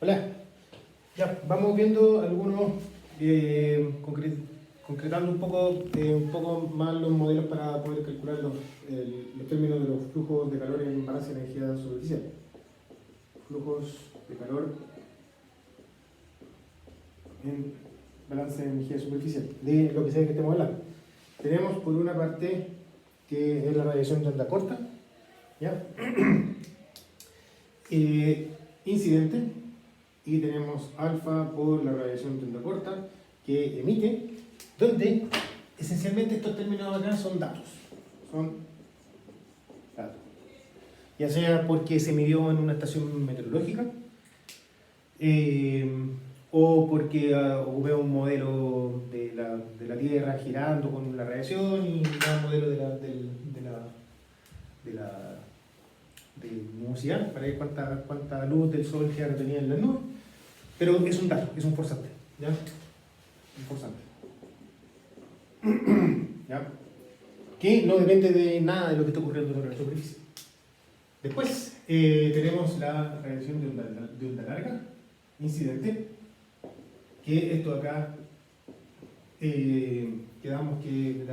Hola, ya vamos viendo algunos, concretando un poco más los modelos para poder calcular los términos de los flujos de calor en balance de energía superficial. Flujos de calor en balance de energía superficial, de lo que sea que estemos hablando. Tenemos por una parte que es la radiación de onda corta, ¿ya? Incidente, y tenemos alfa por la radiación de onda corta que emite, donde esencialmente estos términos acá son datos, ya sea porque se midió en una estación meteorológica, o porque ocupé un modelo de la Tierra girando con la radiación y un modelo de nubosidad para ver cuánta luz del sol que retenía en las nubes. Pero es un dato, es un forzante, ¿ya? Un forzante. ¿Ya? Que no depende de nada de lo que está ocurriendo sobre la superficie. Después tenemos la radiación de onda larga, incidente, que esto acá quedamos que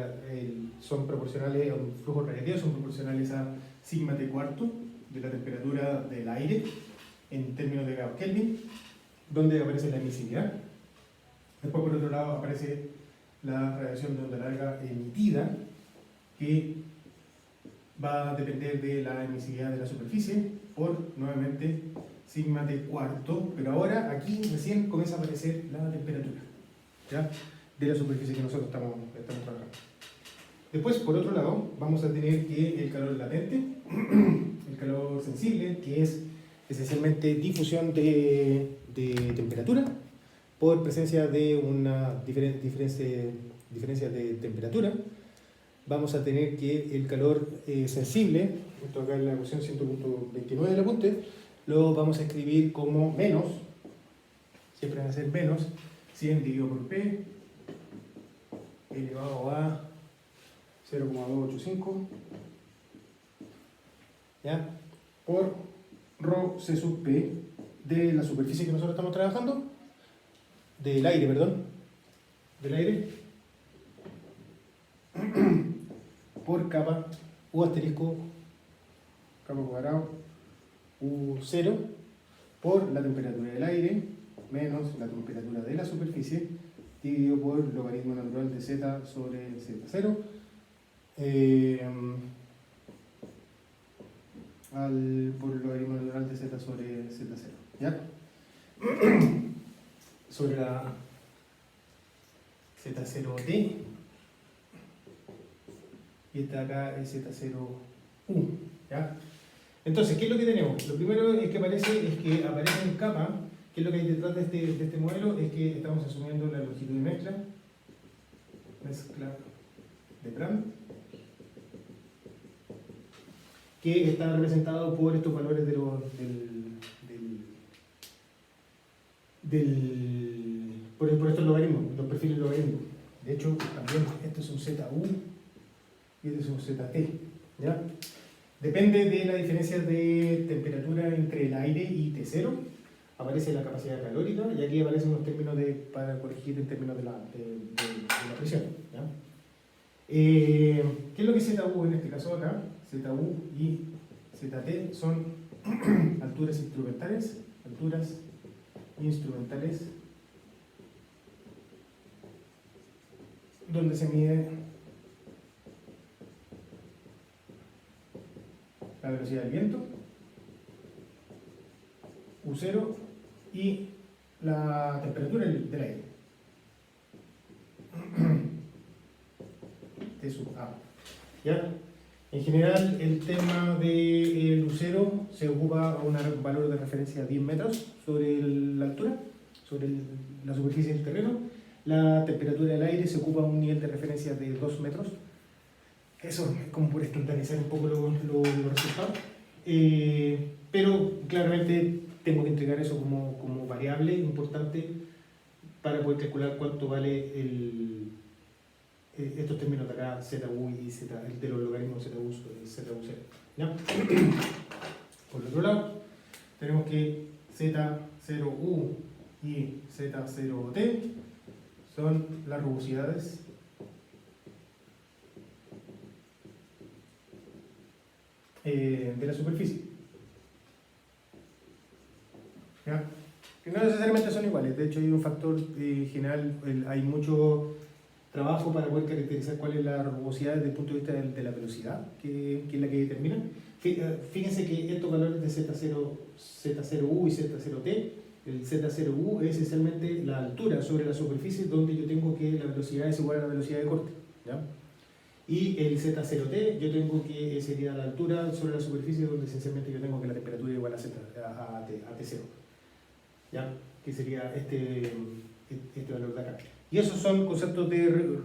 son proporcionales, un flujo radiativo son proporcionales a sigma t cuarto de la temperatura del aire en términos de grados Kelvin, donde aparece la emisividad. Después, por otro lado, aparece la radiación de onda larga emitida, que va a depender de la emisividad de la superficie por, nuevamente, sigma t cuarto, pero ahora aquí recién comienza a aparecer la temperatura, ¿ya?, de la superficie que nosotros estamos trabajando. Después, por otro lado, vamos a tener que el calor latente, el calor sensible, que es esencialmente difusión de temperatura por presencia de una diferencia de temperatura. Vamos a tener que el calor sensible, esto acá en la ecuación 100.29 del apunte, lo vamos a escribir como menos, siempre va a ser menos 100 dividido por P elevado a 0,285, ¿ya?, por ρ C sub P de la superficie que nosotros estamos trabajando, del aire, perdón, del aire, por capa U asterisco, capa cuadrado, U0, por la temperatura del aire, menos la temperatura de la superficie, dividido por logaritmo natural de z sobre z0, por logaritmo natural de z sobre z0, ¿ya? Sobre la z0t, y esta acá es z0u, ¿ya? Entonces, ¿qué es lo que tenemos? Lo primero es que aparece en capa. ¿Qué es lo que hay detrás de este modelo? Es que estamos asumiendo la longitud de mezcla de Brand, que está representado por estos valores por estos logaritmos, los perfiles logarítmicos. De hecho, también esto es un ZU y este es un ZT, ¿ya? Depende de la diferencia de temperatura entre el aire y T0, aparece la capacidad calórica, y aquí aparecen unos términos para corregir en términos de la presión, ¿ya? ¿Qué es lo que es ZU en este caso acá? ZU y ZT son alturas instrumentales, donde se mide la velocidad del viento, U0, y la temperatura del aire, T sub A. ¿Ya? En general, el tema del U0 se ocupa a un valor de referencia de 10 metros sobre la altura, sobre la superficie del terreno. La temperatura del aire se ocupa a un nivel de referencia de 2 metros. Eso es como por estandarizar un poco los resultados. Pero claramente tengo que entregar eso como variable importante para poder calcular cuánto vale estos términos de acá, ZU y Z, de los logaritmos ZU sobre ZU0, ¿ya? Por el otro lado, tenemos que Z0U y Z0T son las rugosidades de la superficie. ¿Ya? Que no necesariamente son iguales, de hecho hay un factor general, hay mucho trabajo para poder caracterizar cuál es la rugosidad desde el punto de vista de la velocidad, que es la que determina. Fíjense que estos valores de Z0U y Z0T, el Z0U es esencialmente la altura sobre la superficie donde yo tengo que la velocidad es igual a la velocidad de corte, ¿ya? Y el Z0T yo tengo que sería la altura sobre la superficie donde esencialmente yo tengo que la temperatura es igual a T0, ¿ya? Que sería este valor de acá. Y esos son conceptos de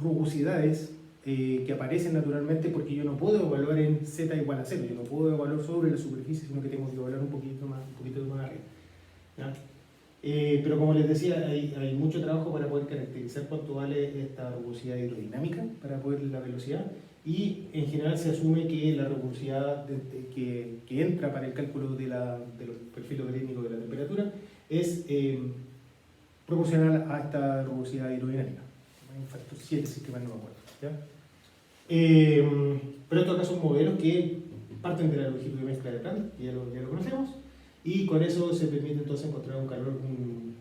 rugosidades que aparecen naturalmente porque yo no puedo evaluar en Z igual a 0, yo no puedo evaluar sobre la superficie, sino que tengo que evaluar un poquito más arriba, ¿ya? Pero como les decía, hay mucho trabajo para poder caracterizar cuánto vale esta rugosidad hidrodinámica para poder la velocidad, y en general se asume que la rugosidad que entra para el cálculo de los perfiles técnicos de la temperatura es proporcional a esta rugosidad hidrodinámica. Hay un factor 7, si es que mal no me acuerdo, ¿ya? Pero estos acá son modelos que parten de la longitud de mezcla de Planck, que ya lo conocemos, y con eso se permite entonces encontrar un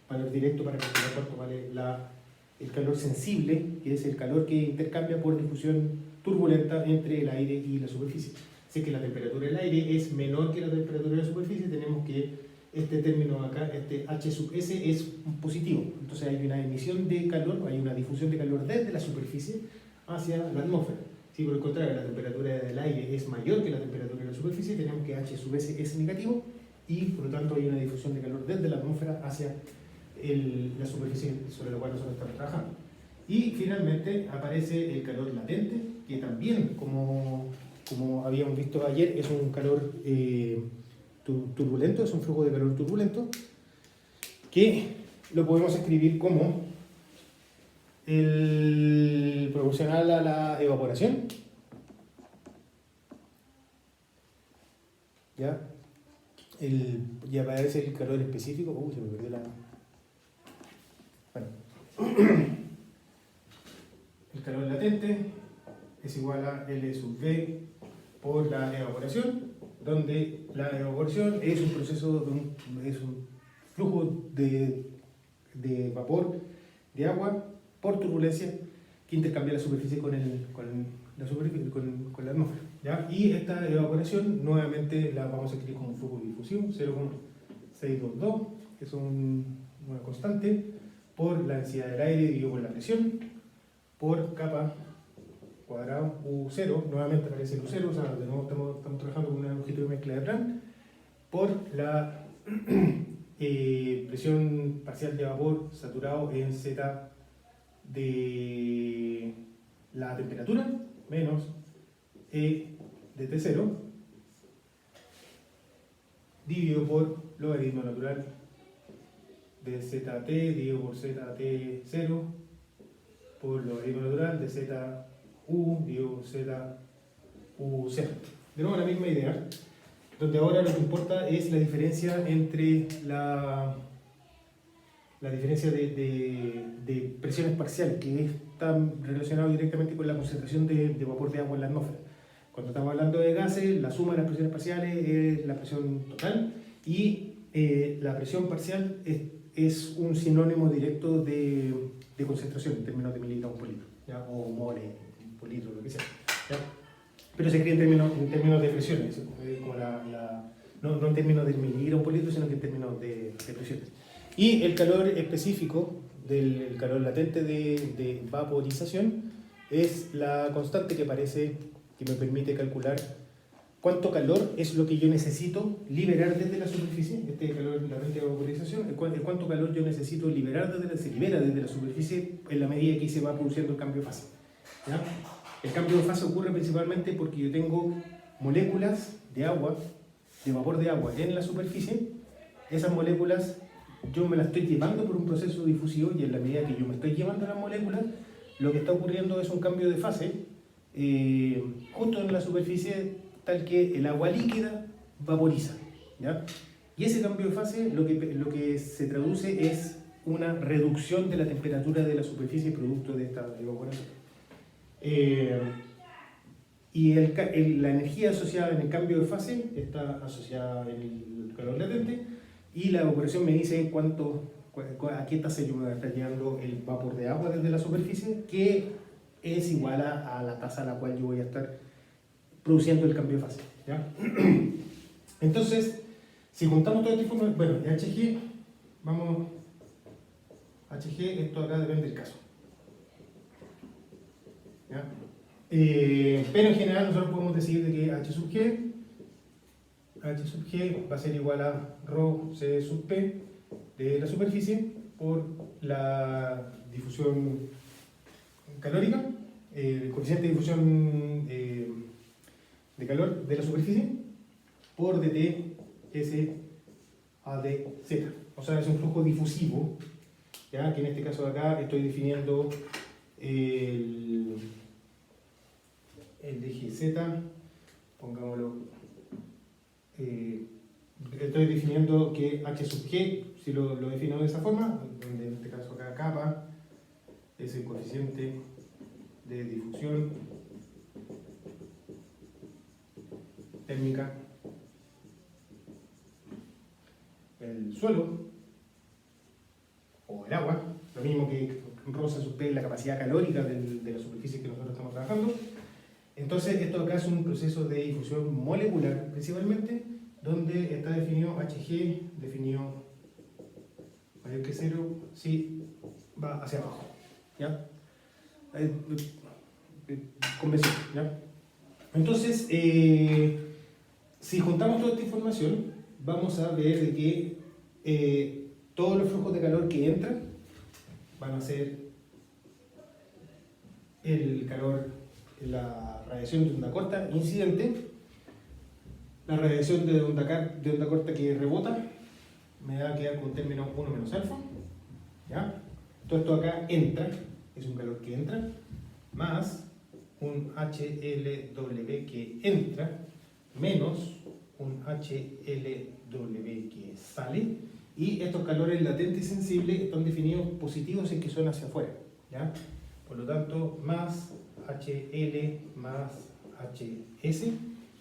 valor directo para calcular cuánto vale el calor sensible, que es el calor que intercambia por difusión turbulenta entre el aire y la superficie. Si es que la temperatura del aire es menor que la temperatura de la superficie, tenemos que este término acá, este H sub S, es positivo. Entonces hay una emisión de calor, hay una difusión de calor desde la superficie hacia la atmósfera. Si por el contrario la temperatura del aire es mayor que la temperatura de la superficie, tenemos que H sub S es negativo y por lo tanto hay una difusión de calor desde la atmósfera hacia la superficie sobre la cual nosotros estamos trabajando. Y finalmente aparece el calor latente, que también, como habíamos visto ayer, es un calor turbulento, es un flujo de calor turbulento, que lo podemos escribir como el proporcional a la evaporación, ¿ya? Y aparece el calor específico, se me perdió la... Bueno, el calor latente es igual a L sub V por la evaporación, donde la evaporación es un proceso, es un flujo de vapor, de agua, por turbulencia, que intercambia la superficie con la atmósfera, ¿ya? Y esta evaporación nuevamente la vamos a escribir como un flujo difusivo, 0,622, que es una constante, por la densidad del aire dividido por la presión, por capa cuadrado U0, nuevamente aparece el U0, o sea, de nuevo estamos trabajando con una longitud de mezcla de Planck, por la presión parcial de vapor saturado en Z de la temperatura menos E de T0 dividido por logaritmo natural de ZT dividido por ZT0 por logaritmo natural de ZU dividido por ZU0. De nuevo la misma idea, donde ahora lo que importa es la diferencia entre la diferencia de presiones parciales, que está relacionado directamente con la concentración de vapor de agua en la atmósfera. Cuando estamos hablando de gases, la suma de las presiones parciales es la presión total, y la presión parcial es un sinónimo directo de concentración en términos de miligramos por litro, ¿ya? O moles por litro, lo que sea, ¿ya? Pero se escribe en términos de presiones, como no en términos de miligramos por litro, sino que en términos de presiones. Y el calor específico del calor latente de vaporización es la constante que aparece, que me permite calcular cuánto calor es lo que yo necesito liberar desde la superficie, este calor latente de vaporización, cuánto calor yo necesito liberar se libera desde la superficie en la medida que se va produciendo el cambio de fase, ¿ya? El cambio de fase ocurre principalmente porque yo tengo moléculas de agua, de vapor de agua en la superficie. Esas moléculas yo me las estoy llevando por un proceso difusivo, y en la medida que yo me estoy llevando las moléculas, lo que está ocurriendo es un cambio de fase justo en la superficie, tal que el agua líquida vaporiza, ¿ya? Y ese cambio de fase lo que se traduce es una reducción de la temperatura de la superficie producto de esta evaporación. Y la energía asociada en el cambio de fase está asociada en el calor latente, y la evaporación me dice a qué tasa yo me va a estar llegando el vapor de agua desde la superficie, que es igual a la tasa a la cual yo voy a estar produciendo el cambio de fase, ¿ya? Entonces, si juntamos toda esta información, bueno, de HG, HG, esto acá depende del caso, ¿ya? Pero en general nosotros podemos decir de que H sub G va a ser igual a ρ C sub P de la superficie por la difusión calórica, el coeficiente de difusión de calor de la superficie por dt S a dz. O sea, es un flujo difusivo, ¿ya? Que en este caso de acá estoy definiendo el eje Z, pongámoslo, estoy definiendo que H sub G, si lo defino de esa forma, donde en este caso acá kappa es el coeficiente de difusión térmica del suelo o el agua, lo mismo que ρ sub P, la capacidad calórica de la superficie que nosotros estamos trabajando. Entonces, esto acá es un proceso de difusión molecular, principalmente, donde está definido Hg, definido mayor que 0, si va hacia abajo, ¿ya? Convención, ¿ya? Entonces, si juntamos toda esta información, vamos a ver de que todos los flujos de calor que entran van a ser el calor, la radiación de onda corta incidente, la radiación de onda corta que rebota, me va a quedar con término 1 menos alfa, ¿ya? Todo esto acá entra, es un calor que entra, más un HLW que entra, menos un HLW que sale, y estos calores latentes y sensibles están definidos positivos en que son hacia afuera, ¿ya? Por lo tanto, más HL más HS,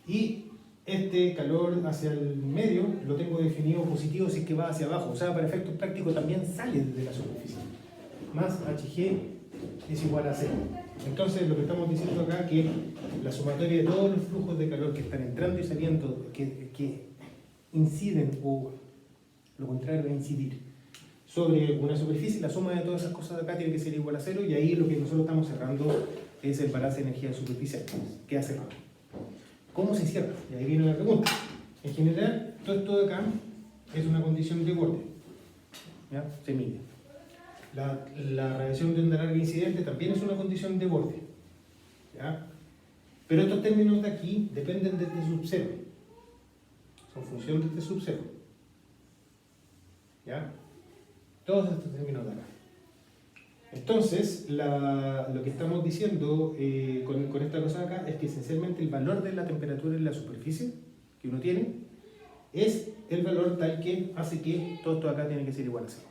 y este calor hacia el medio lo tengo definido positivo si es que va hacia abajo, o sea, para efectos prácticos también sale desde la superficie, más HG es igual a 0. Entonces, lo que estamos diciendo acá es que la sumatoria de todos los flujos de calor que están entrando y saliendo, que inciden, o lo contrario de incidir, sobre una superficie, la suma de todas esas cosas de acá tiene que ser igual a 0, y ahí lo que nosotros estamos cerrando es el balance de energía superficial, que ha cerrado. ¿Cómo se cierra? Y ahí viene la pregunta. En general, todo esto de acá es una condición de borde, ¿ya? Se mide. La radiación de onda larga incidente también es una condición de borde, ¿ya? Pero estos términos de aquí dependen de este sub 0, son función de este sub 0, ¿ya? Todos estos términos de acá. Entonces, lo que estamos diciendo con esta cosa de acá es que esencialmente el valor de la temperatura en la superficie que uno tiene es el valor tal que hace que todo esto acá tiene que ser igual a 0.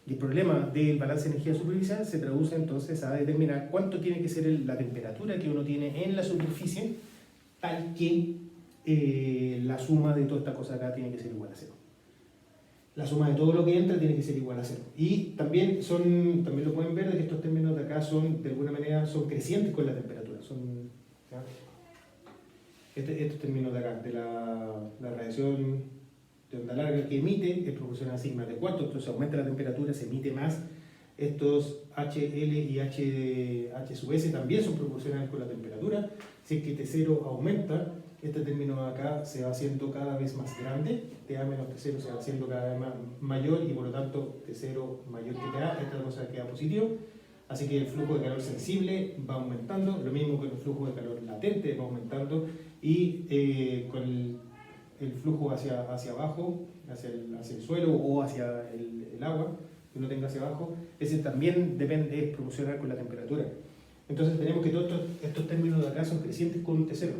Y el problema del balance de energía superficial se traduce entonces a determinar cuánto tiene que ser la temperatura que uno tiene en la superficie tal que la suma de toda esta cosa acá tiene que ser igual a 0. La suma de todo lo que entra tiene que ser igual a 0. Y también lo pueden ver de que estos términos de acá son, de alguna manera, son crecientes con la temperatura. Estos términos de acá, de la radiación de onda larga que emite, es proporcional a sigma de cuarto, entonces aumenta la temperatura, se emite más. Estos HL y H sub S también son proporcionales con la temperatura. Si es que T0 aumenta, este término de acá se va haciendo cada vez más grande, TA menos T0 se va haciendo cada vez mayor, y por lo tanto T0 mayor que TA, esta cosa queda positivo. Así que el flujo de calor sensible va aumentando, lo mismo que el flujo de calor latente va aumentando, y con el flujo hacia abajo, hacia el suelo o hacia el agua que uno tenga hacia abajo, ese también es proporcional con la temperatura. Entonces tenemos que todos estos términos de acá son crecientes con T0.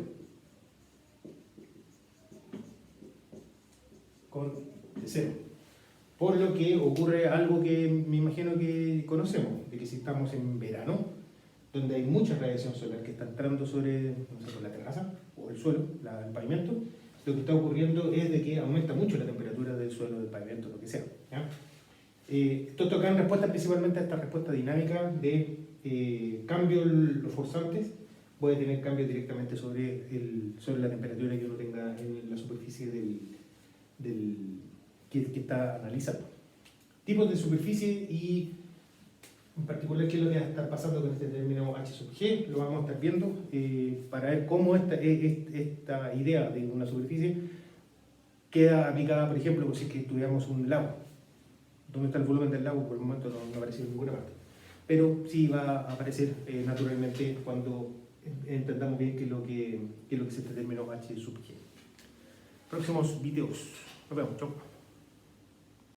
con cero. Por lo que ocurre algo que me imagino que conocemos, de que si estamos en verano, donde hay mucha radiación solar que está entrando sobre, no sé, por la terraza o el suelo, el pavimento, lo que está ocurriendo es de que aumenta mucho la temperatura del suelo, del pavimento, lo que sea. ¿Ya? Esto toca en respuesta principalmente a esta respuesta dinámica de cambio los forzantes, puede tener cambios directamente sobre la temperatura que uno tenga en la superficie que está analizando. Tipos de superficie y en particular qué es lo que va a estar pasando con este término H sub G, lo vamos a estar viendo para ver cómo esta idea de una superficie queda aplicada, por ejemplo, si es que tuviéramos un lago. ¿Dónde está el volumen del lago? Por el momento no aparece en ninguna parte. Pero sí va a aparecer naturalmente cuando entendamos bien qué es lo que es este término H sub G. Próximos videos. Nos vemos. Chau.